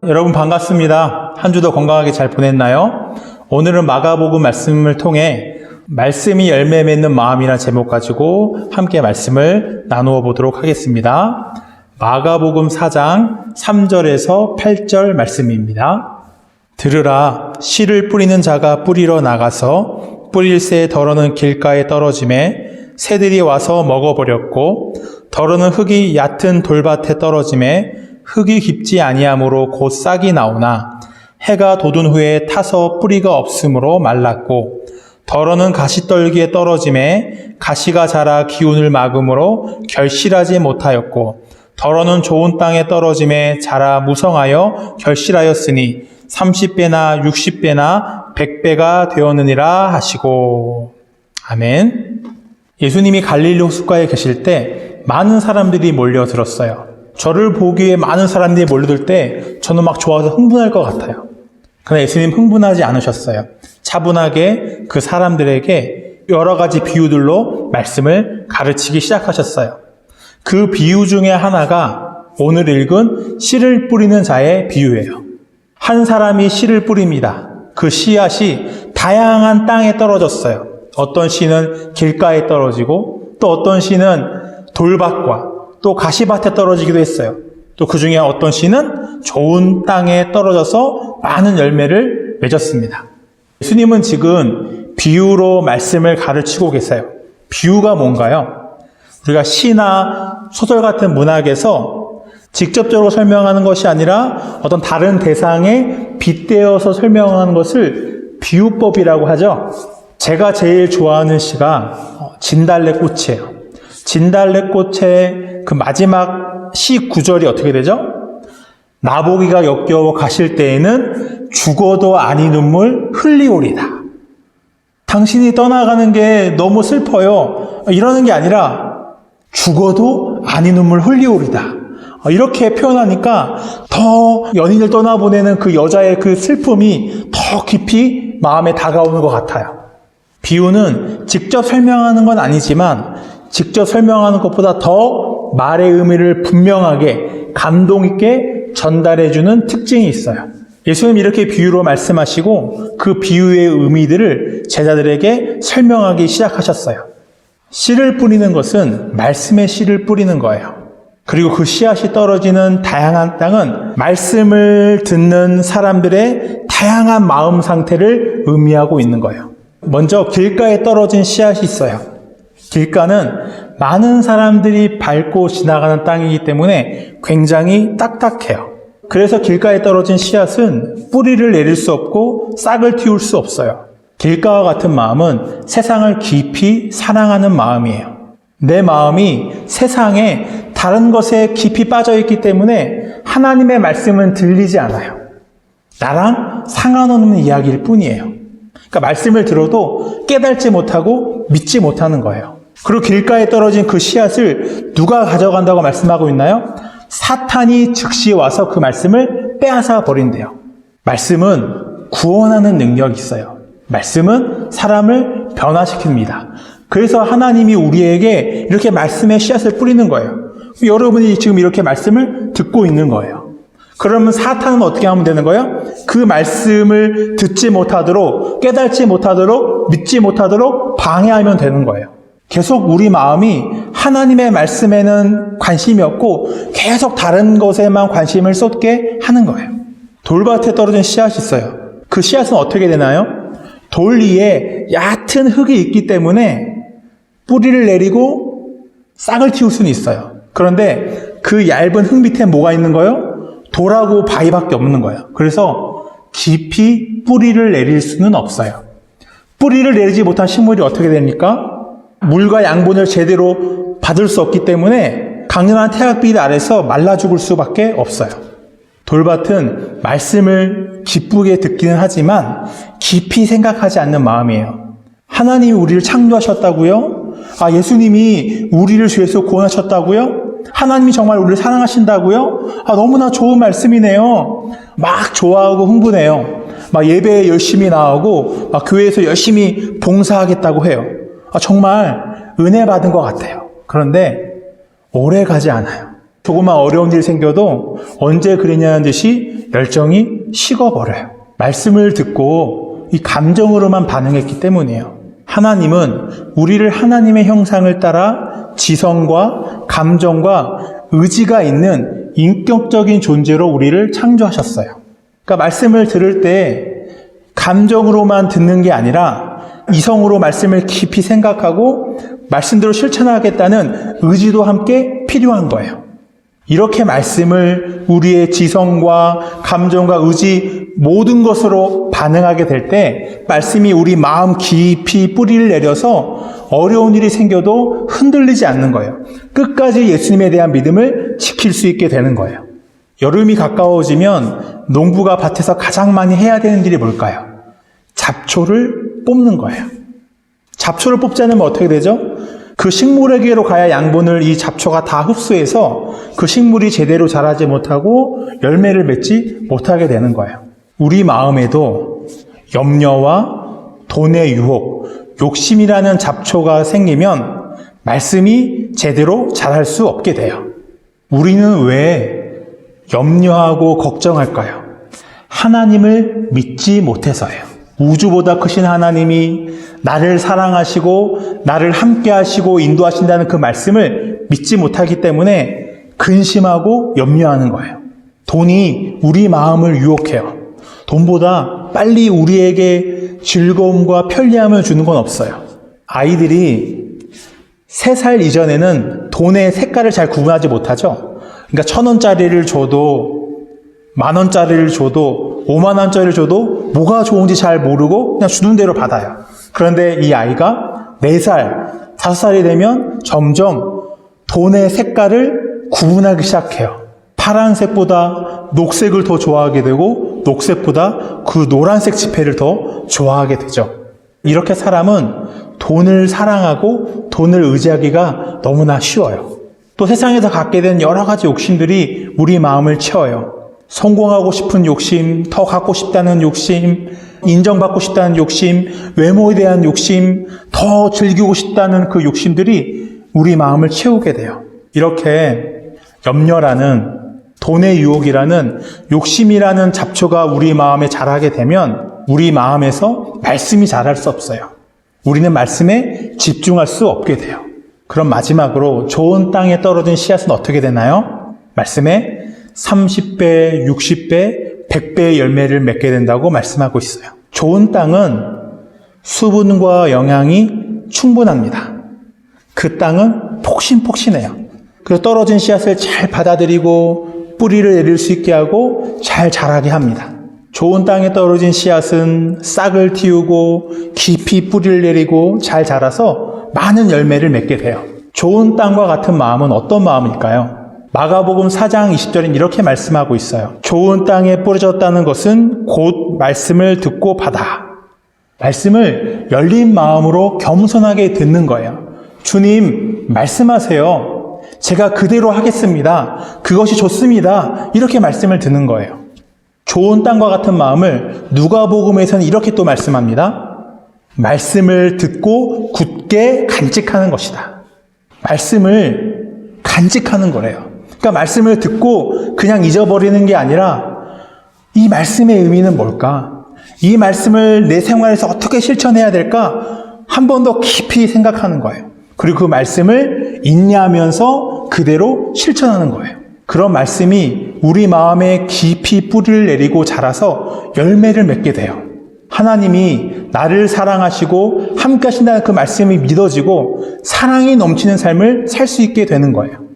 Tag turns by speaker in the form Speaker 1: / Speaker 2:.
Speaker 1: 여러분 반갑습니다. 한 주도 건강하게 잘 보냈나요? 오늘은 마가복음 말씀을 통해 말씀이 열매 맺는 마음이라는 제목 가지고 함께 말씀을 나누어 보도록 하겠습니다. 마가복음 4장 3절에서 8절 말씀입니다. 들으라, 씨를 뿌리는 자가 뿌리러 나가서 뿌릴새 덜어는 길가에 떨어짐에 새들이 와서 먹어버렸고, 덜어는 흙이 얕은 돌밭에 떨어짐에 흙이 깊지 아니하므로 곧 싹이 나오나 해가 돋은 후에 타서 뿌리가 없으므로 말랐고, 덜어는 가시떨기에 떨어짐에 가시가 자라 기운을 막음으로 결실하지 못하였고, 덜어는 좋은 땅에 떨어짐에 자라 무성하여 결실하였으니 30배나 60배나 100배가 되었느니라 하시고. 아멘. 예수님이 갈릴리 호숫가에 계실 때 많은 사람들이 몰려들었어요. 저를 보기에 많은 사람들이 몰려들 때 저는 막 좋아서 흥분할 것 같아요. 그러나 예수님 흥분하지 않으셨어요. 차분하게 그 사람들에게 여러 가지 비유들로 말씀을 가르치기 시작하셨어요. 그 비유 중에 하나가 오늘 읽은 씨를 뿌리는 자의 비유예요. 한 사람이 씨를 뿌립니다. 그 씨앗이 다양한 땅에 떨어졌어요. 어떤 씨는 길가에 떨어지고, 또 어떤 씨는 돌밭과 또 가시밭에 떨어지기도 했어요. 또 그 중에 어떤 씨는 좋은 땅에 떨어져서 많은 열매를 맺었습니다. 예수님은 지금 비유로 말씀을 가르치고 계세요. 비유가 뭔가요? 우리가 시나 소설 같은 문학에서 직접적으로 설명하는 것이 아니라 어떤 다른 대상에 빗대어서 설명하는 것을 비유법이라고 하죠. 제가 제일 좋아하는 시가 진달래꽃이에요. 진달래꽃의 그 마지막 시 구절이 어떻게 되죠? 나보기가 역겨워 가실 때에는 죽어도 아니 눈물 흘리오리다. 당신이 떠나가는 게 너무 슬퍼요. 이러는 게 아니라 죽어도 아니 눈물 흘리오리다. 이렇게 표현하니까 더 연인을 떠나보내는 그 여자의 그 슬픔이 더 깊이 마음에 다가오는 것 같아요. 비유는 직접 설명하는 건 아니지만 직접 설명하는 것보다 더 말의 의미를 분명하게 감동 있게 전달해주는 특징이 있어요. 예수님이 이렇게 비유로 말씀하시고 그 비유의 의미들을 제자들에게 설명하기 시작하셨어요. 씨를 뿌리는 것은 말씀의 씨를 뿌리는 거예요. 그리고 그 씨앗이 떨어지는 다양한 땅은 말씀을 듣는 사람들의 다양한 마음 상태를 의미하고 있는 거예요. 먼저 길가에 떨어진 씨앗이 있어요. 길가는 많은 사람들이 밟고 지나가는 땅이기 때문에 굉장히 딱딱해요. 그래서 길가에 떨어진 씨앗은 뿌리를 내릴 수 없고 싹을 틔울 수 없어요. 길가와 같은 마음은 세상을 깊이 사랑하는 마음이에요. 내 마음이 세상에 다른 것에 깊이 빠져있기 때문에 하나님의 말씀은 들리지 않아요. 나랑 상관없는 이야기일 뿐이에요. 그러니까 말씀을 들어도 깨달지 못하고 믿지 못하는 거예요. 그리고 길가에 떨어진 그 씨앗을 누가 가져간다고 말씀하고 있나요? 사탄이 즉시 와서 그 말씀을 빼앗아 버린대요. 말씀은 구원하는 능력이 있어요. 말씀은 사람을 변화시킵니다. 그래서 하나님이 우리에게 이렇게 말씀의 씨앗을 뿌리는 거예요. 여러분이 지금 이렇게 말씀을 듣고 있는 거예요. 그러면 사탄은 어떻게 하면 되는 거예요? 그 말씀을 듣지 못하도록, 깨닫지 못하도록, 믿지 못하도록 방해하면 되는 거예요. 계속 우리 마음이 하나님의 말씀에는 관심이 없고 계속 다른 것에만 관심을 쏟게 하는 거예요. 돌밭에 떨어진 씨앗이 있어요. 그 씨앗은 어떻게 되나요? 돌 위에 얕은 흙이 있기 때문에 뿌리를 내리고 싹을 틔울 수는 있어요. 그런데 그 얇은 흙 밑에 뭐가 있는 거예요? 돌하고 바위밖에 없는 거예요. 그래서 깊이 뿌리를 내릴 수는 없어요. 뿌리를 내리지 못한 식물이 어떻게 됩니까? 물과 양분을 제대로 받을 수 없기 때문에 강렬한 태양빛 아래서 말라 죽을 수밖에 없어요. 돌밭은 말씀을 기쁘게 듣기는 하지만 깊이 생각하지 않는 마음이에요. 하나님이 우리를 창조하셨다고요? 예수님이 우리를 죄에서 구원하셨다고요? 하나님이 정말 우리를 사랑하신다고요? 너무나 좋은 말씀이네요. 막 좋아하고 흥분해요. 막 예배에 열심히 나오고 막 교회에서 열심히 봉사하겠다고 해요. 정말 은혜 받은 것 같아요. 그런데 오래 가지 않아요. 조그만 어려운 일이 생겨도 언제 그랬냐는 듯이 열정이 식어버려요. 말씀을 듣고 이 감정으로만 반응했기 때문이에요. 하나님은 우리를 하나님의 형상을 따라 지성과 감정과 의지가 있는 인격적인 존재로 우리를 창조하셨어요. 그러니까 말씀을 들을 때 감정으로만 듣는 게 아니라 이성으로 말씀을 깊이 생각하고 말씀대로 실천하겠다는 의지도 함께 필요한 거예요. 이렇게 말씀을 우리의 지성과 감정과 의지 모든 것으로 반응하게 될 때 말씀이 우리 마음 깊이 뿌리를 내려서 어려운 일이 생겨도 흔들리지 않는 거예요. 끝까지 예수님에 대한 믿음을 지킬 수 있게 되는 거예요. 여름이 가까워지면 농부가 밭에서 가장 많이 해야 되는 일이 뭘까요? 잡초를 뽑는 거예요. 잡초를 뽑지 않으면 어떻게 되죠? 그 식물에게로 가야 양분을 이 잡초가 다 흡수해서 그 식물이 제대로 자라지 못하고 열매를 맺지 못하게 되는 거예요. 우리 마음에도 염려와 돈의 유혹, 욕심이라는 잡초가 생기면 말씀이 제대로 자랄 수 없게 돼요. 우리는 왜 염려하고 걱정할까요? 하나님을 믿지 못해서예요. 우주보다 크신 하나님이 나를 사랑하시고 나를 함께 하시고 인도하신다는 그 말씀을 믿지 못하기 때문에 근심하고 염려하는 거예요. 돈이 우리 마음을 유혹해요. 돈보다 빨리 우리에게 즐거움과 편리함을 주는 건 없어요. 아이들이 3살 이전에는 돈의 색깔을 잘 구분하지 못하죠. 그러니까 1,000원짜리를 줘도 10,000원짜리를 줘도 50,000원짜리를 줘도 뭐가 좋은지 잘 모르고 그냥 주는 대로 받아요. 그런데 이 아이가 4살, 5살이 되면 점점 돈의 색깔을 구분하기 시작해요. 파란색보다 녹색을 더 좋아하게 되고 녹색보다 그 노란색 지폐를 더 좋아하게 되죠. 이렇게 사람은 돈을 사랑하고 돈을 의지하기가 너무나 쉬워요. 또 세상에서 갖게 된 여러 가지 욕심들이 우리 마음을 채워요. 성공하고 싶은 욕심, 더 갖고 싶다는 욕심, 인정받고 싶다는 욕심, 외모에 대한 욕심, 더 즐기고 싶다는 그 욕심들이 우리 마음을 채우게 돼요. 이렇게 염려라는 돈의 유혹이라는 욕심이라는 잡초가 우리 마음에 자라게 되면 우리 마음에서 말씀이 자랄 수 없어요. 우리는 말씀에 집중할 수 없게 돼요. 그럼 마지막으로 좋은 땅에 떨어진 씨앗은 어떻게 되나요? 말씀에 30배, 60배, 100배의 열매를 맺게 된다고 말씀하고 있어요. 좋은 땅은 수분과 영양이 충분합니다. 그 땅은 폭신폭신해요. 그래서 떨어진 씨앗을 잘 받아들이고 뿌리를 내릴 수 있게 하고 잘 자라게 합니다. 좋은 땅에 떨어진 씨앗은 싹을 틔우고 깊이 뿌리를 내리고 잘 자라서 많은 열매를 맺게 돼요. 좋은 땅과 같은 마음은 어떤 마음일까요? 마가복음 4장 20절엔 이렇게 말씀하고 있어요. 좋은 땅에 뿌려졌다는 것은 곧 말씀을 듣고 받아. 말씀을 열린 마음으로 겸손하게 듣는 거예요. 주님, 말씀하세요. 제가 그대로 하겠습니다. 그것이 좋습니다. 이렇게 말씀을 듣는 거예요. 좋은 땅과 같은 마음을 누가복음에서는 이렇게 또 말씀합니다. 말씀을 듣고 굳게 간직하는 것이다. 말씀을 간직하는 거래요. 그러니까 말씀을 듣고 그냥 잊어버리는 게 아니라 이 말씀의 의미는 뭘까? 이 말씀을 내 생활에서 어떻게 실천해야 될까? 한 번 더 깊이 생각하는 거예요. 그리고 그 말씀을 인내하면서 그대로 실천하는 거예요. 그런 말씀이 우리 마음에 깊이 뿌리를 내리고 자라서 열매를 맺게 돼요. 하나님이 나를 사랑하시고 함께 하신다는 그 말씀이 믿어지고 사랑이 넘치는 삶을 살 수 있게 되는 거예요.